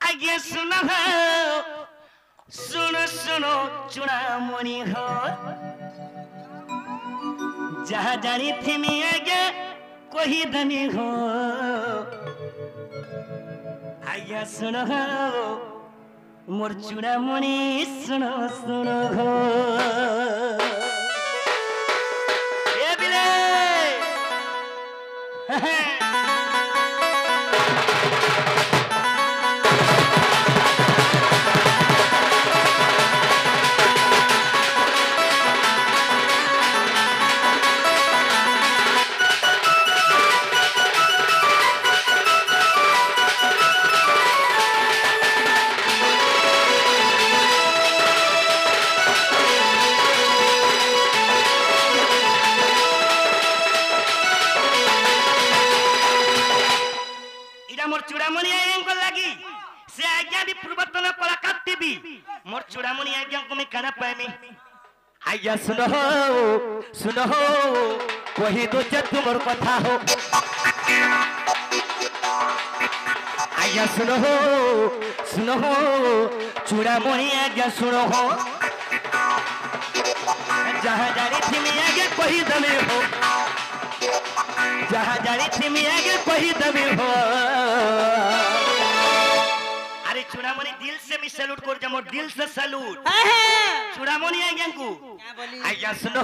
आगे सुनो सुनो सुनो चूड़ामणि हो जहाँ जानी थी मैं आगे कोई धनी हो आगे सुनो मोर चूड़ामणि सुनो सुनो हो ये बिले मोर चूड़ामणि आज्ञा लगी से आज्ञा भी पूर्वतन कलाकार टीवी मोर चूड़ामणि आज्ञा को मैं कहना पाएमी आज्ञा सुनो कही दो तुमर कथा हो आज्ञा सुनो चूड़ामणि आज्ञा सुनो हो जहाँ जानी थी मैं आगे कही दमे हो जहाँ जानी थी मैं आगे कही दमे हो अरे चूड़ामणि दिल से मैं सैल्यूट कर जामो दिल से सैल्यूट चूड़ामणि आज्ञा को आज्ञा सुनो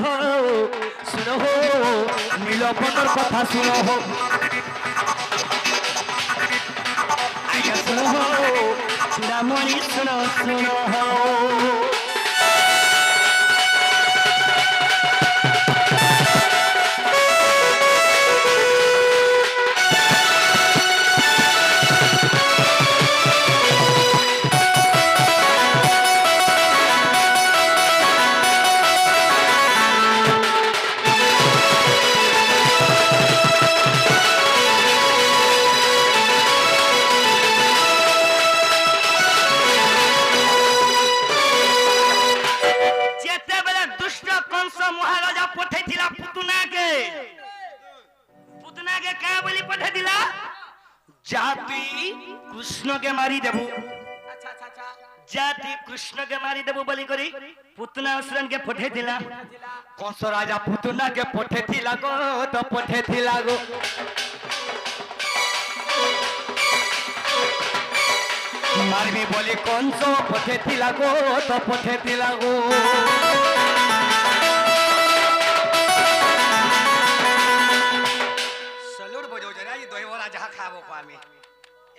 नीलकंठर कथा सुनो हो आज्ञा सुनो चूड़ामणि सुनो हो जाति कृष्ण के मारी देबू जाति कृष्ण के मारी देबू बोली करी पुतना असुरन के पठे थिला कंस राजा पुतना के पठे थिला गो तो पठे थिला गो मारबी बोली कंस पठे थिला गो तो पठे थिला गो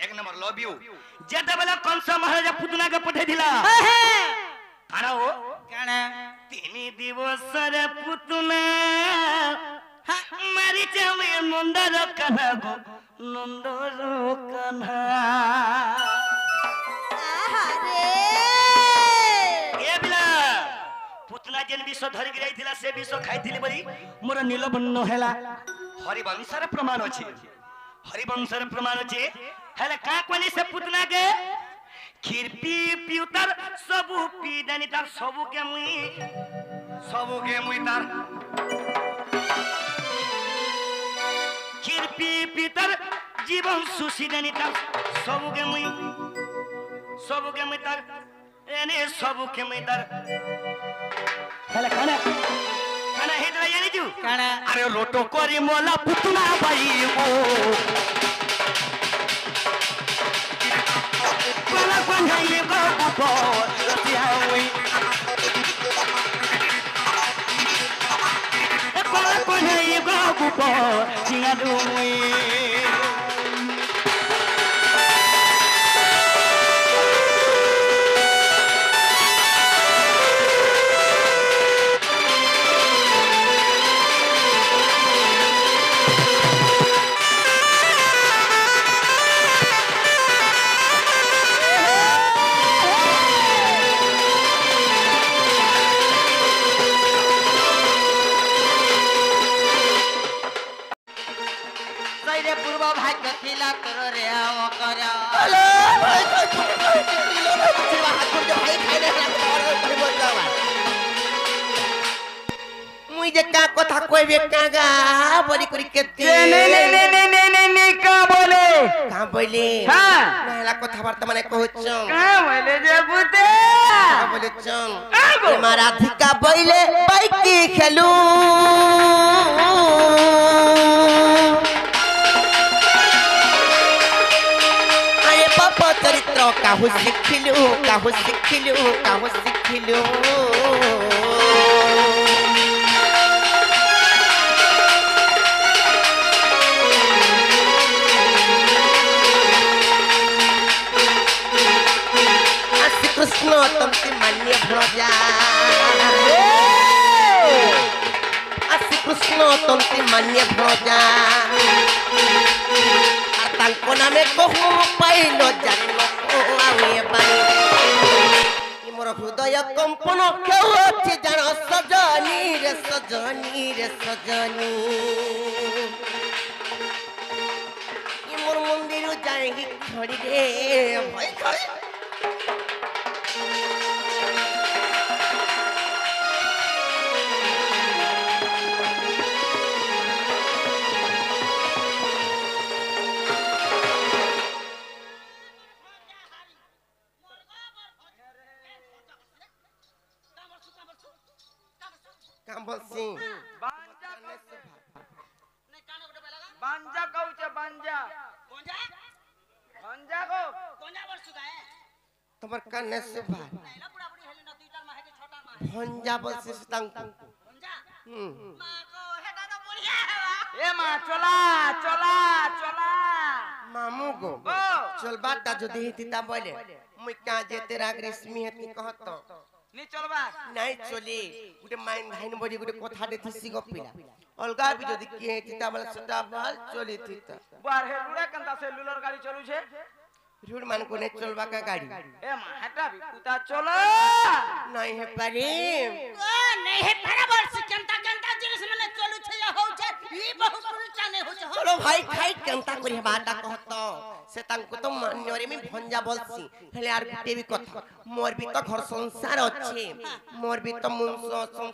एक नंबर लव यू जेते बेला कंस महाराजा पुतना के पठे दिला काना हो काना तीन दिवस रे पुतना मारी जावे नंदर कान्हा गो नंदर कान्हा आहारे ए बिला पुतना जेन विष धरि गिराई थिला से विष खाई थिली बली मोर नीलबन्न हैला हरिवंश रे प्रमाण अछि हरिवंश रे प्रमाण अछि हेले का कोनी से पुतना के खीर पी पिउतर सबु पी देनी तार सबु के मुई तार खीर पी पितर जीवन सुसी देनी तार सबु के मुई तार एने सबु के मुई तार हेले खाना हेदला यानी जू काना अरे रोटो करी मोला पुतना भाई ओ Well, I'm going to go before the highway. Well, I'm going to go before the highway. मुझे का कथा कोई भी कागा बड़ी करी के नहीं का बोले का बोले हां नहला कथाबार्ता माने कहछ का बोले जे बुते का बोलेछ मारा धिका बोले बाइकी खेलू आए पाप चरित्र काहू शिखिलू काहू शिखिलू काहू शिखिलू कृष्ण तुमसे मान्य भजा आसी कृष्ण तुमसे मान्य भजा तांको नामे कहू पाइल जान आवे पानी मोर हृदय कंपन केउ अछि जान सजनी रे सजनी रे सजनी मोर मंदिर जाई खड़ी रे भाई खड़ी बसी बांजा बांजा कहूचे बांजा बांजा को तमर कन्ने से भाई भंजा बसी तंग ए मां चला चला चला मामू गो चल बाटा जो देहिता बोले मुई का जे तेरा ग्रीष्मी हेती कहत नी चलबा নাই চলে গুটে মাইন ভাইন বডি গুটে কথা দেতিছি গপিলা অলগা বি যদি কি হেতিতা বলে সেটা ভাল চলি থিতা बाहर है लुड़ा कंदा से लुलर गाड़ी चलू छे রুড মান কোনে চলবা কা গাড়ি ए मां हटा भी कुता चलो নাই হে পারে ओ नहीं है बराबर से केंता केंता जिनिस मने चलू छे या हो छे ई बहुत उल्टा नहीं हो छे চলো ভাই খাই কেনতা করি বাটা कहत से तांको तो मान्य रे मी भंजा बोलसी हेले আর গুটে বি কথা मोर भी तो घर संसार अच्छे मोर भी तो मुन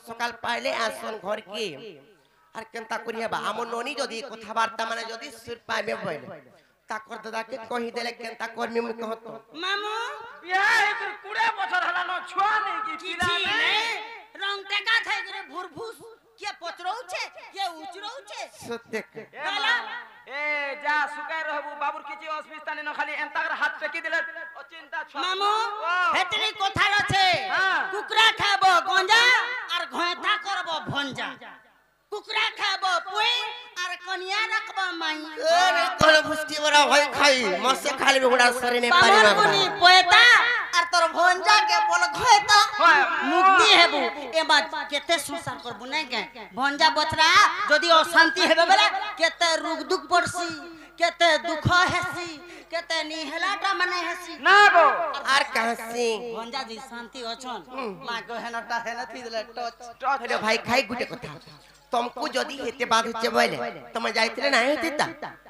सकाल पाइले आसन घर के আর কেনতা করি হেবা আমো ননি যদি কথাবার্তা মানে যদি সুর পাইবে বলে ताकर दादा के कहि देले केनता करमी मुई कहत मामू या एक कुड़े बछर हला न छुआ नहीं की पिला ने रंग टेका थे रे भुरभुस के पचरौ छे के उचरौ छे सत्य गाला ए जा सुकाय रहबू बाबूर किछि अस्मिताने न खाली एंता कर हाथ टेकी दिले ओ चिंता छ मामू हेतरी कोथार छे हां कुकरा खाबो गंजा और घोयता करबो भंजा कुकरा खाबो पुई और कनिया रखबो माई अरे कोन फुसकी बरा भाई खाई मसे खाली बेगुडा सरे ने पारी बाबर ना गुनी पोएता और तोर भंजा के बोल घोयता मुक्ति हेबू ए बात केते सुसार करबू नै के भंजा बचरा जदी अशांति हेबे बेला केते रुग दुख पड़सी केते दुख हेसी केते निहलाटा माने हेसी ना गो आर कहां से भंजा जी शांति अछन मा को हेनटा हेन थी दिले टच अरे भाई खाई गुटे कथा तुमको जदी हेते बात होचे बोले तुम जाइतले ना हेतेता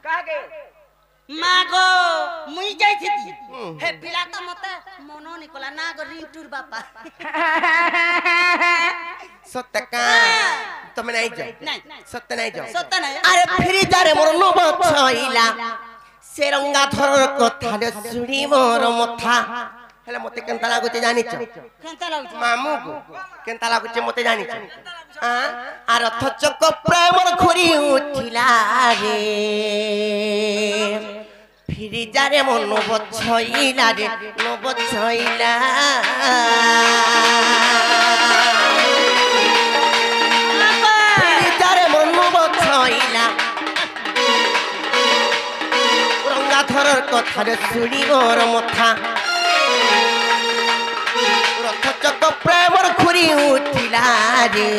कागे मागो मुई जाई थी हे पिला त मते मनो निकला ना गो रिंटूर बापा सत्य का तुम नहीं जाओ नहीं सत्य नहीं जाओ सत्य नहीं अरे फिर जारे मोर नो बछइला सेरंगा धरर कथा ले सुड़ी मोर मथा हेले मते केनता लागुते जानि छ केनता लागु मामू को केनता लागुचे मते जानि छ हां आर थचक प्रेमर घुरी उठिला रे फिर जारे मन बछइला रे नो बछइला फिर जारे मन बछइला रंगा धरर कथा रे सुड़ी मोर मथा रथचक प्रेमर घुरी उठिला रे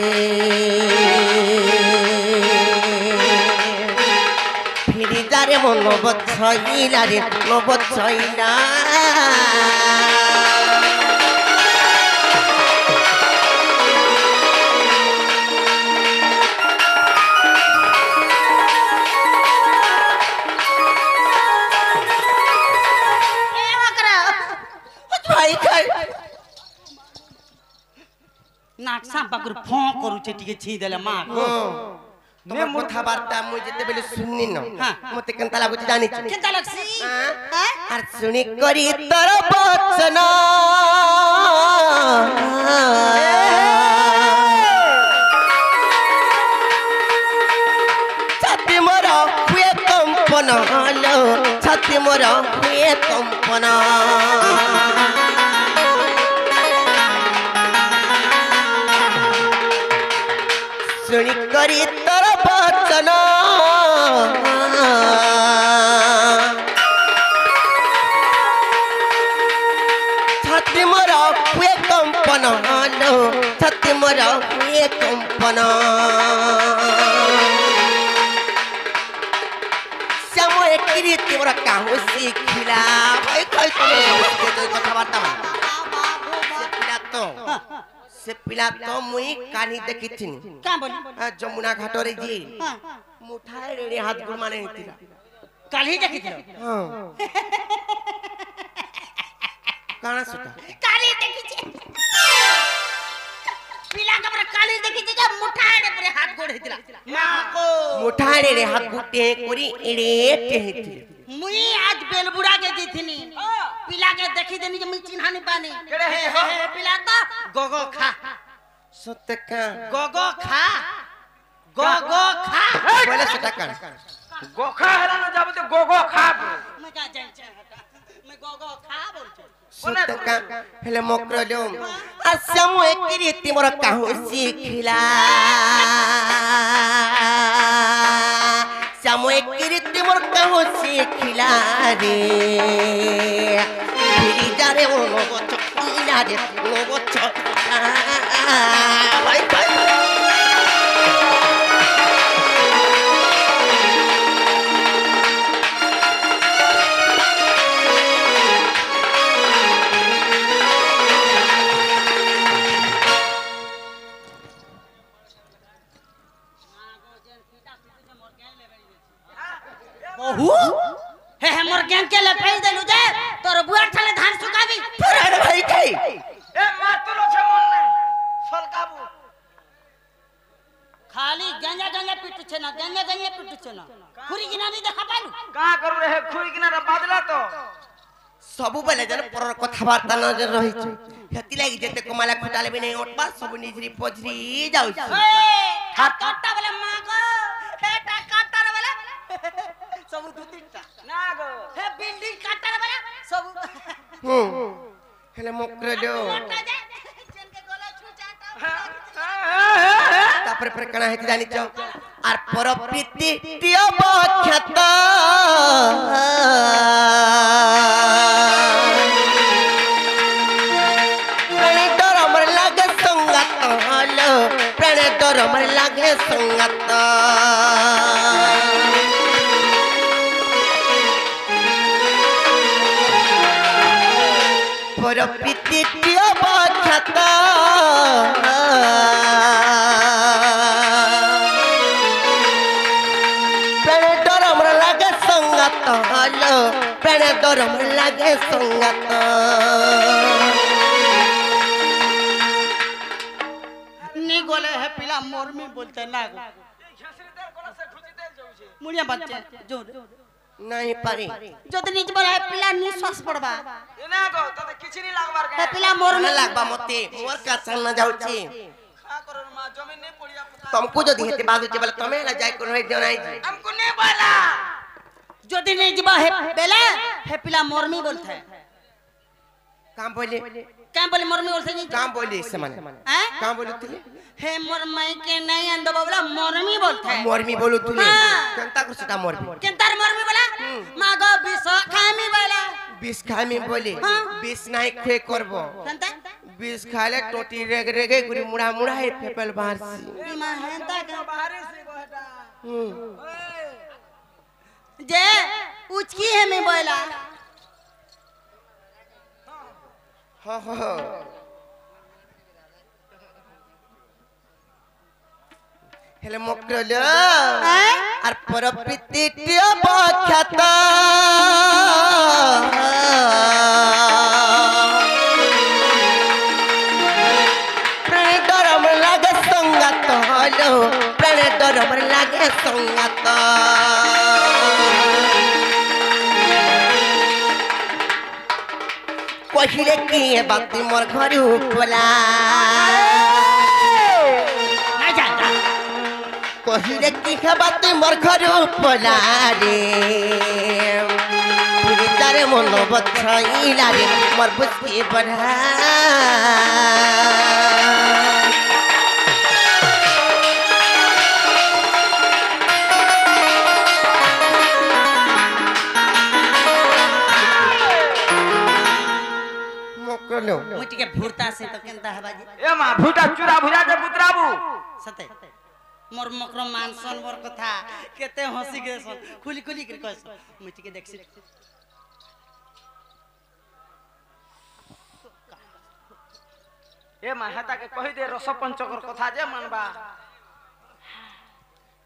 फिर जारे मन बछइला रे न बछइला ए बकरा भाई खाई नाक सांपा कर फों करू छे टिके छी देले मां को তোমার কথাবার্তা মুই যেতে বেলে শুনি ন হ্যাঁ। মতে কেনতা লাগুছে জানিছ কেনতা লাগছি হ্যাঁ? হ্যাঁ আর শুনি করি তোর বচন ছাতি মোর হুয়ে কম্পন হলো ছাতি মোর হুয়ে কম্পন শুনি করি তোর বচন ছাতি মোর হুয়ে কম্পন হলো ছাতি মোর হুয়ে কম্পন শ্যাম একরি তোর কাহু শিখিলা ভাই কই তুমি কথাবার্তা से पिला तो मुई कानी देखिथिनी क्या बोली जमुना घाटरे जी हाँ मुठाए रे हाथ गुड़ माने नितिला कल ही देखी थी हां काना सुता काली देखी थी पिला का पर काली देखी थी कि मुठाए पर हाथ गोड़ हितला मां को मुठाए रे हाथ गुटे कोरी एड़े टेहिथि मुई आज बेलबुड़ा के जीथिनी पिला के देखी देनी कि मुई चिन्हानी पानी केड़े हे हे हे पिला तो गोगो खा सत्य का गोगो खा गोगो खा बोले सुता का गोखा हेला न जाबे तो गोगो खा मैं का जान मैं गोगो खा बोल सत्य का हेले मकरलो असम एकरी तिमर काहू सिखिला श्याम एकरी तिमर काहू सिखिला रे फिरी जारे ओ गछ इना रे ओ गछ भाई भाई बहु हे हमर गैंग के ले फेल देलु जे तोर बुआ ठले धान सुकाबी अरे भाई खाई ए मातुलो छे मन ने सलकाबू खाली गंजा गंजा पिट छे ना गंजा गंजा पिट छे ना खुरी गिना नहीं देखा पालु का करू रे खुई किना रे बादला तो सबु बेले जन पर कथावार्ता न जे रही छै हेति लागि जेते कमाला खुटाले भी नहीं उठबा सब निजरी पजरी जाउ छै हाथ काटा वाला मां को हेटा काटा रे वाला सब दू तीनटा ना गो हे बिल्डिंग काटा रे वाला सब हेले मकरलो काटा जे जन के गला छुचाटा तापर पर कणा हेति जानि छ आर पर प्रीति टियो बख्यात प्रणय डर हमर लागे संगत हलो प्रणय डर हमर लागे संगत पर प्रीति टियो बख्यात प्रणय डर हमर लागे संगत हलो प्रणय डर हमर लागे संगत नी गोले है पिला मोरमी बोलते ना गो झसरी देर कोला से खुची देल जाऊ छे मुड़िया बच्चे जो नहीं पारी যদি নিজ বলে পিলা নিশ্বাস পড়বা ए ना गो तते किछि नी लागबार তে के পিলা মোর न लागबा मते मोर का चल न जाउची खा करो मां जमीन नहीं पड़िया पुता तुमको जदी हेते बाजू के बोले तमे ला जाय को रह जनाई जी हमको नहीं बोला যদি নিজ বা হে বেলে হে পিলা মোরমি বলতে काम बोले কেন বলে মোরমি বলতে নি काम बोले से माने হ্যাঁ काम बोलू तू হে মোর মাই কে নাই আন্দ বাবলা মোরমি বলতে मोरमी बोलू तू हाँ। कंता को सीता मोरमी কেন তার মোরমি বলা মাগো বিষ খামি বলা 20 खामी बोले हाँ। 20 नहीं खे करबो কেনতা 20 खाले टोटी रेग रेगे गुरी मुड़ा मुड़ा हे फेपल बाहर से বিমা হেনতা बाहर से गोटा ओए যে উচকি হে মে বলা हां हां हेले मकरलो হ্যাঁ आर पर प्रीति टियो बख्यात प्रणय डर हमर लागे संगत हलो प्रणय डर हमर लागे कहिले कि बात मोर घर उपला नहीं जा जा कहिले कि बात मोर घर उपला रे तारे मन बछाइला रे मोर बुझके बढ़ा मोकलो मुटी के भूरता से तो केनता है बाजी ए मां भूटा चूरा भुजा जे पुत्राबू सते मोर मकरो मानसन मोर कथा केते हंसी गे सन खुली खुली के कहस मुटी के देखसी ए मां हेता के कहि दे रस पंचकर कथा जे मानबा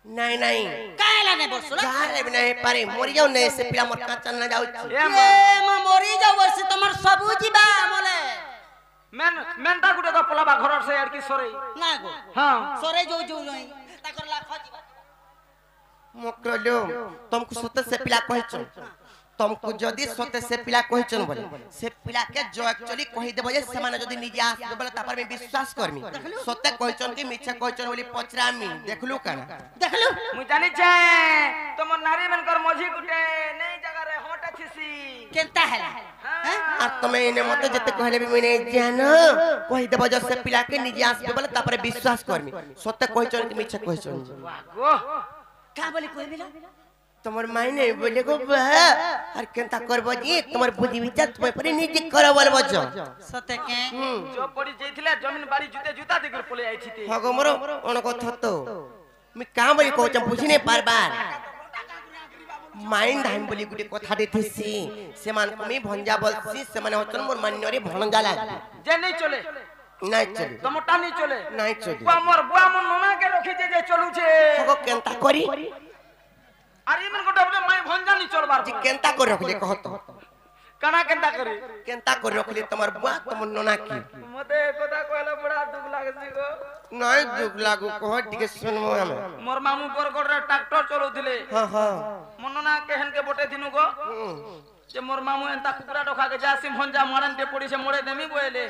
नहीं नहीं काहेला ने बसुला काहे नहीं पारे मोरियो नहीं से पिला मोर काचन न जाउ ए मां ए मा मोरी जाऊ वर्ष तमर सबु जीवा बोले मेनता गुटे तो पलाबा घर से यार की सोरे ना गो हां सोरे जो जो लई ताकर लाख जीवा मोकलो तुमको सत्य से पिला कहचो तुमको जदी सत्य से पिला कहचन बोले से पिला के जो एक्चुअली कहि देबो जे से माने जदी निजे आस बोले तापर में विश्वास करमी सत्य कहचन कि मिछा कहचन बोली पचरामी देखलु काना देखलु मु जानि छे तुम नारी मन कर मोझी गुटे नहीं जगह रे होट थिसी केनता हैला हैं आ तुमे इने मते जते कहले भी मने जानो कहि देबो जे से पिला के निजे आस बोले तापर विश्वास करमी सत्य कहचन कि मिछा कहचन गो का बोले कोई मिला তোমার মাইনে বলে গো বা আর কেনতা করব জি তোমার বুদ্ধি বিচার তুমি পরে নিজে করো বলবো জ सते के जो पड़ी जेथिले जमीन बाड़ी जुते जुता देकर पले आई थी হগো মোর অন কথা তো আমি কাম বলি কইছম বুঝি নে পারবার মাইন্ড হাইম বলি গুটি কথা দেथिसी সেমান কমি ভঞ্জা বলছি সেমানে হচন মোর মান্যরে ভঞ্জা লাগে जे नहीं चले নাই চলি तमटा नहीं चले নাই চলি बुआ मोर नोना के रखी जे चलू छे হগো কেনতা করি अरे मन गोटे अपने माई भंजा नहीं चलबार জি কেনতা করে রাখলে কহত कना केनता करे কেনতা করে রাখলে তোমার বুয়া তোমার ননা কি मते कोता कहला बड़ा दुख लागसी गो নাই দুখ লাগু কহ টিকে শুনমু আমি मोर मामू बरगड़ रे ट्रैक्टर चलौथिले হ্যাঁ হ্যাঁ मनना केहन के बोटे दिनु गो जे मोर मामू एंता कुकरा डोखा के जासी भंजा मारन ते पड़ी से मोड़े देमी बोले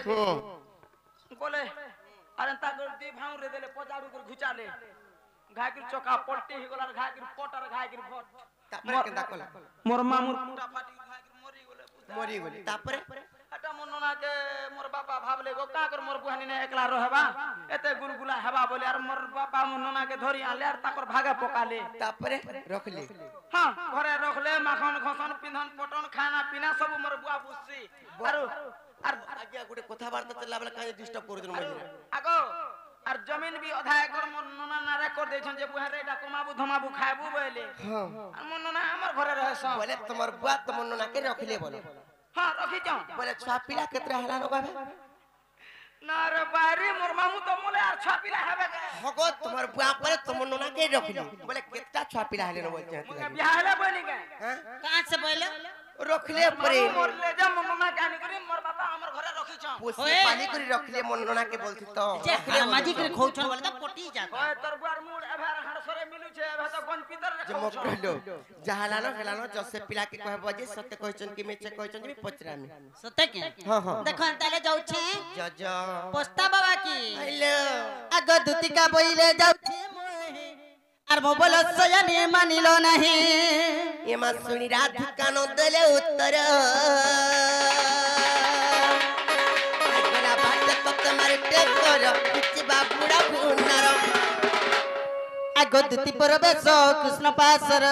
बोले अरे एंता कर दी भाऊ रे देले पजाड़ू कर घुचाले घागिर चोका पलटी ही गला घागिर पटर घागिर फट তারপরে কেনতা কলা मोर मामू मुंडा फाटी घागिर मरी गले মরি গলি তারপরে हटा मनना के मोर बापा भाबले गो का कर मोर बुहानी ने एकला रहबा एते गुलगुला हेबा बोले यार मोर बापा मनना के धरी आले यार ताकर भागे पकाले তারপরে রাখলি हां घरे रखले माखन खसन पिंधन पटन खाना पीना सब मोर बुआ बुझसी आरो आर আগে গুটে কথাবার্তা চলা বলে কাজে ডিস্টার্ব করে দিন মহিলা आगो आर जमीन भी आधा एकड़ मोर नना नारे कर देछन जे बुहा रे एटा कमाबू धमाबू खाबू बोले हां आर मोर नना हमर घरे रहे स বলে তোমার বুয়া তোমার ননা কে রাখলে বলে हां रखी जाऊ বলে ছা পিলা কেতরা হেলা ন বাবা ना रे बारी मोर मामू तो मोले आर छापिला हेबे के হগো তোমার বুয়া পরে তোমার ননা কে রাখলি বলে কেতটা ছা পিলা হেলে ন বলতে मुके बिहाले बनी के হ্যাঁ कहां से बोले রাখলে পরে मोर ले जा मोर नना कानी करी मोर बापा हमर घरे रखी छ পোষে পানি করে রাখলে মন ননা কে বলতি তো जे हमाजी के खोचन बोले तो पटी जा ओए तोर बुआर मुड एभे हड़सरे मिलु छे एभे तो गन पितर रे যে মক কইলো জাহালানো হেলানো জসে পিলা কে কহব যে সত্য কইছন কি মেছে কইছন যে পচরামি सते के हां हां देखो ताले जाऊ छे জজ पोस्ता बाबा की হ্যালো आग दुतिका बोइले जाऊ छे मोहे আর মোবাইল সয়ানি মানিলো নাহি এমা শুনি রাত কানো দেলে উত্তর আগরা বাত তো তোমার টেকর কিছু বাবুড়া ভুনার আগ দুতি পরবেশ কৃষ্ণ পাসর